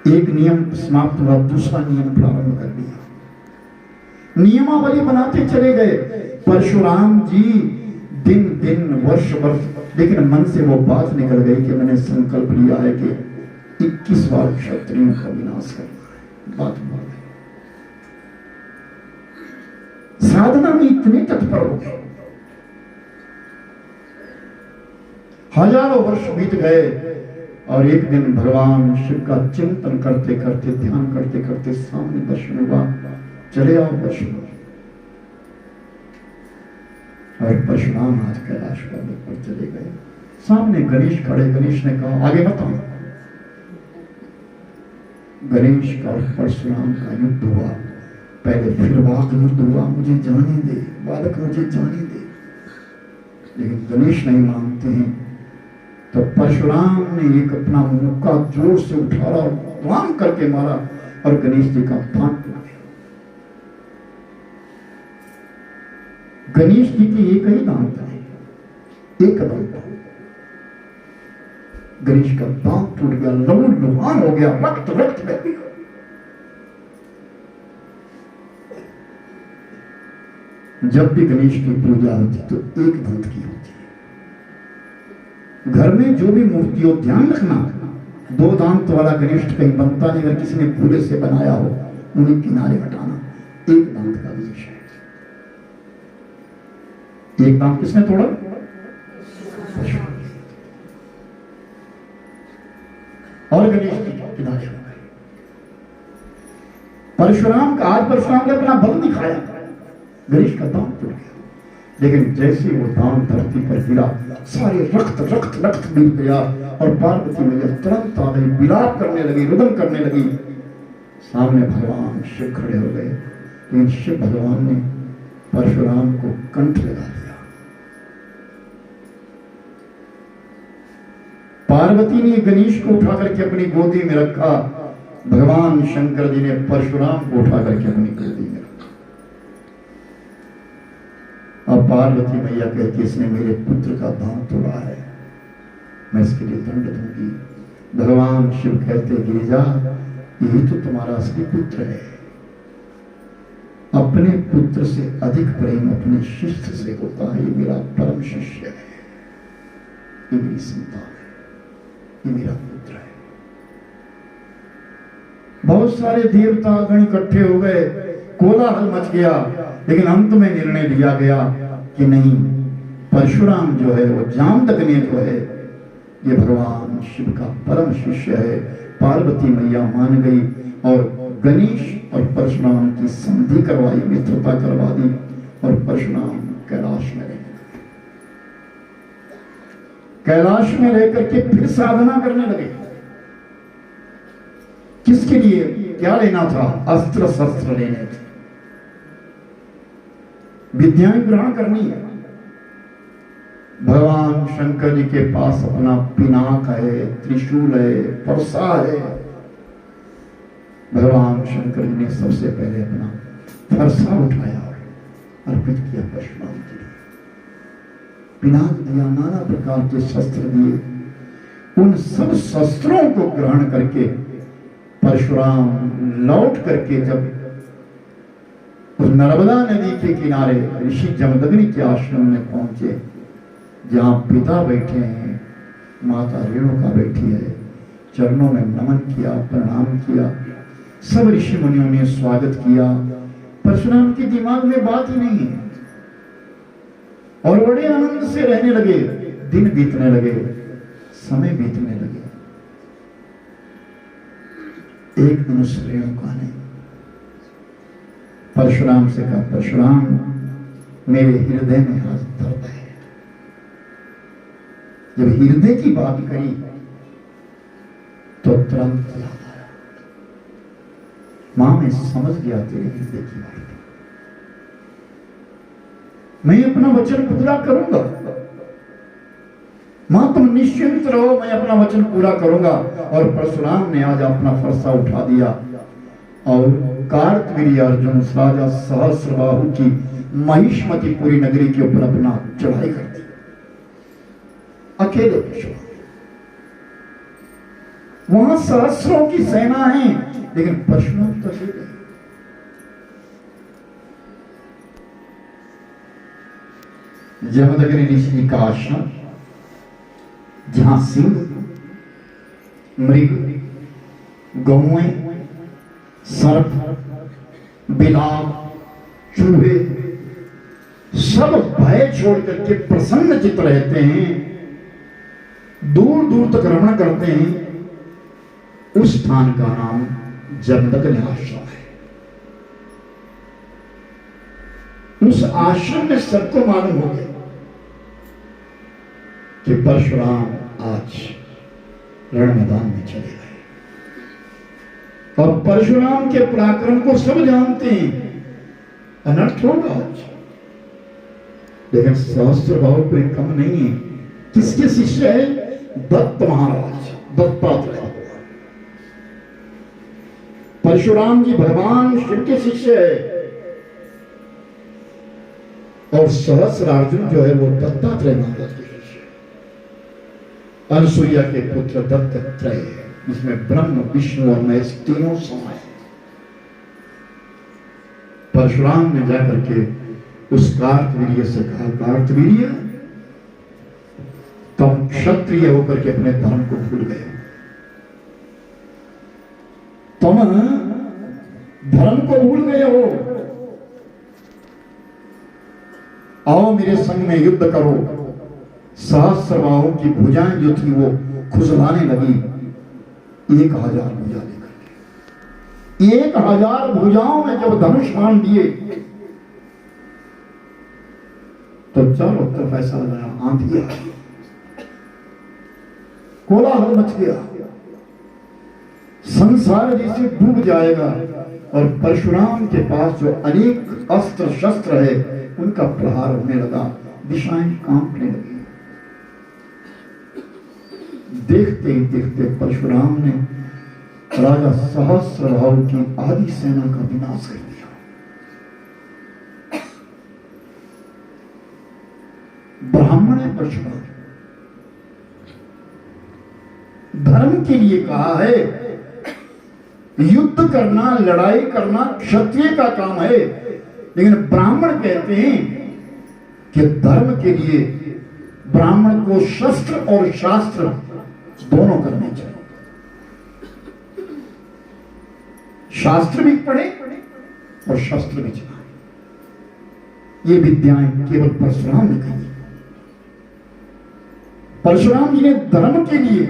एक नियम समाप्त हुआ, दूसरा नियम प्रारंभ कर दिया। नियमावली बनाते चले गए। परशुराम जी दिन दिन वर्ष वर्ष, लेकिन मन से वो बात निकल गई कि मैंने संकल्प लिया है कि 21 बार क्षत्रियों का विनाश करना है। बात बढ़ गई, साधना में इतने तत्पर हो गए। हजारों वर्ष बीत गए और एक दिन भगवान शिव का चिंतन करते करते, ध्यान करते करते सामने दर्शन हुआ। चले आओ दर्शन। और परशुराम आज कैलाश पर्वत पर चले गए। सामने गणेश खड़े। गणेश ने कहा आगे मत आओ। गणेश का और परशुराम का युद्ध हुआ। पहले फिर वाक युद्ध हुआ, मुझे जाने दे बालक, मुझे जाने दे। लेकिन गणेश नहीं मानते हैं, तो परशुराम ने एक अपना मुक्का जोर से उठाया और वाम करके मारा और गणेश जी का दांत टूट गया। गणेश जी की एक ही दांत है, एक दांत। गणेश का दांत टूट गया, लहू लुहान हो गया, रक्त रक्त बह गया। जब भी गणेश की पूजा होती तो एक दांत की होती है। घर में जो भी मूर्ति हो, ध्यान रखना, दो दांत वाला गणेश कहीं बनता नहीं। अगर किसी ने पूरे से बनाया हो, उन्हें किनारे हटाना। एक दांत का विशेष है। एक दांत किसने तोड़ा? और गणेश जी किनारे हो गए। परशुराम का, आज परशुराम ने अपना बल दिखाया, गणेश का दांत टूट गया। लेकिन जैसे वो दांत धरती पर गिरा, सारे रक्त रक्त रक्त मिल गया और पार्वती मैया तुरंत आ गई, विलाप करने लगी, रुदन करने लगी। सामने भगवान शिव खड़े हो गए, लेकिन शिव भगवान ने परशुराम को कंठ लगा दिया। पार्वती ने गणेश को उठा करके अपनी गोदी में रखा। भगवान शंकर जी ने परशुराम को उठा करके अपनी गोदी में रखा। अब पार्वती मैया कहती, इसने मेरे पुत्र का दांत तोड़ा है, मैं इसके लिए दंड दूंगी। भगवान शिव कहते, गिरिजा, यही तो तुम्हारा असली पुत्र है। अपने पुत्र से अधिक प्रेम अपने शिष्य से होता है। ये मेरा परम शिष्य है, ये मेरी संतान है, ये मेरा पुत्र है। बहुत सारे देवता गण इकट्ठे हो गए, कोलाहल मच गया, लेकिन अंत में निर्णय लिया गया कि नहीं, परशुराम जो है वो जामदग्नि जो है, ये भगवान शिव का परम शिष्य है। पार्वती मैया मान गई और गणेश और परशुराम की संधि करवाई, मित्रता करवा दी और परशुराम कैलाश में रहे। कैलाश में रह करके फिर साधना करने लगे। किसके लिए? क्या लेना था? अस्त्र शस्त्र लेने थे, विद्याएं ग्रहण करनी है। भगवान शंकर जी के पास अपना पिनाक है, त्रिशूल है, परसा है। भगवान शंकर जी ने सबसे पहले अपना फरसा उठाया और अर्पित किया परशुराम के लिए। पिनाक दिया, नाना प्रकार के शस्त्र दिए। उन सब शस्त्रों को ग्रहण करके परशुराम लौट करके जब उस नर्मदा नदी के किनारे ऋषि जमदग्नि के आश्रम में पहुंचे, जहां पिता बैठे हैं, माता रेणुका बैठी है, चरणों में नमन किया, प्रणाम किया। सब ऋषि मुनियों ने स्वागत किया। परशुराम के दिमाग में बात ही नहीं है और बड़े आनंद से रहने लगे। दिन बीतने लगे, समय बीतने लगे। एक दिन उस रेणुका ने परशुराम से कहा, परशुराम, मेरे हृदय में आज दर्द है। जब हृदय की बात कही तो तुरंत याद आया, मां मैं समझ गया तेरे हृदय की बात, मैं अपना वचन पूरा करूंगा। मां तुम निश्चिंत रहो, मैं अपना वचन पूरा करूंगा। और परशुराम ने आज अपना फरसा उठा दिया और कार्तवीर्य अर्जुन राजा सहस्रबाहु की महिष्मतीपुरी नगरी के ऊपर अपना चढ़ाई कर दी, अकेले परशुराम। वहां सहस्रों की सेना है, लेकिन परशुराम तो अकेले। जमदग्नि ऋषि का आश्रम, जहां सिंह, मृग, गौएं, सर्प, बिलाव, चूहे सब भय छोड़ करके प्रसन्न चित्त रहते हैं, दूर दूर तक रमण करते हैं। उस स्थान का नाम जमदग्नि आश्रम है। उस आश्रम में सबको मालूम हो गया कि परशुराम आज रण मैदान में चले गए, और परशुराम के पराक्रम को सब जानते हैं। अनर्थ होगा आज, लेकिन सहस्त्रभाव कोई कम नहीं है। किसके शिष्य है? दत्त महाराज, दत्तात्रेय। परशुराम जी भगवान शिव के शिष्य है, और सहस्रार्जुन जो है वो दत्तात्रेय महाराज के शिष्य है। अनसुईया के पुत्र दत्तात्रेय है, जिसमें ब्रह्म, विष्णु और महेश तीनों समाये। परशुराम ने जाकर के उस कार्तवीर्य से कहा, कार्तवीर्य, तुम क्षत्रिय होकर के अपने धर्म को भूल गए, तुम धर्म को भूल गए हो, आओ मेरे संग में युद्ध करो। सहस्रबाहुओं की भुजाएं जो थी वो खुजलाने लगी। 1000 भुजा लेकर के, 1000 भुजाओं में जब धनुष बाण दिए तो चारों तरफ ऐसा लगा आंधी आ गई, कोलाहल मच गया, संसार जैसे डूब जाएगा। और परशुराम के पास जो अनेक अस्त्र शस्त्र है उनका प्रहार होने लगा, दिशाएं कांपने लगी। देखते ही देखते परशुराम ने राजा सहस्रभाव की आदि सेना का विनाश कर दिया। ब्राह्मण है परशुराम, धर्म के लिए कहा है। युद्ध करना, लड़ाई करना क्षत्रिय का काम है, लेकिन ब्राह्मण कहते हैं कि धर्म के लिए ब्राह्मण को शस्त्र और शास्त्र दोनों करने चाहिए। शास्त्र भी पढ़े और शस्त्र भी चलाए। ये विद्याएं केवल परशुराम ने कही। परशुराम जी ने धर्म के लिए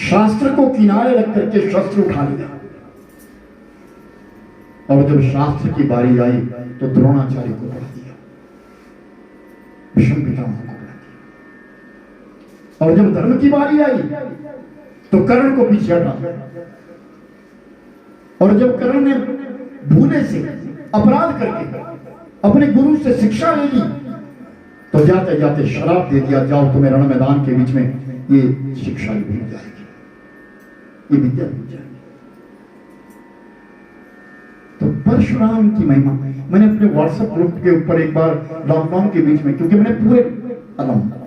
शास्त्र को किनारे रख करके शस्त्र उठा लिया, और जब शास्त्र की बारी आई तो द्रोणाचार्य को बढ़ा दिया, भीष्म पितामह को बढ़ा दिया, और जब धर्म की बारी आई तो कर्ण को पीछे हटा दिया। और जब कर्ण ने भूले से अपराध करके अपने गुरु से शिक्षा ले ली तो जाते जाते शराप दे दिया, जाओ तुम्हें रण मैदान के बीच में ये शिक्षा भी मिल जाएगी, ये विद्या मिल जाएगी। तो परशुराम की महिमा मैंने अपने व्हाट्सएप ग्रुप के ऊपर एक बार लॉकडाउन के बीच में, क्योंकि मैंने पूरे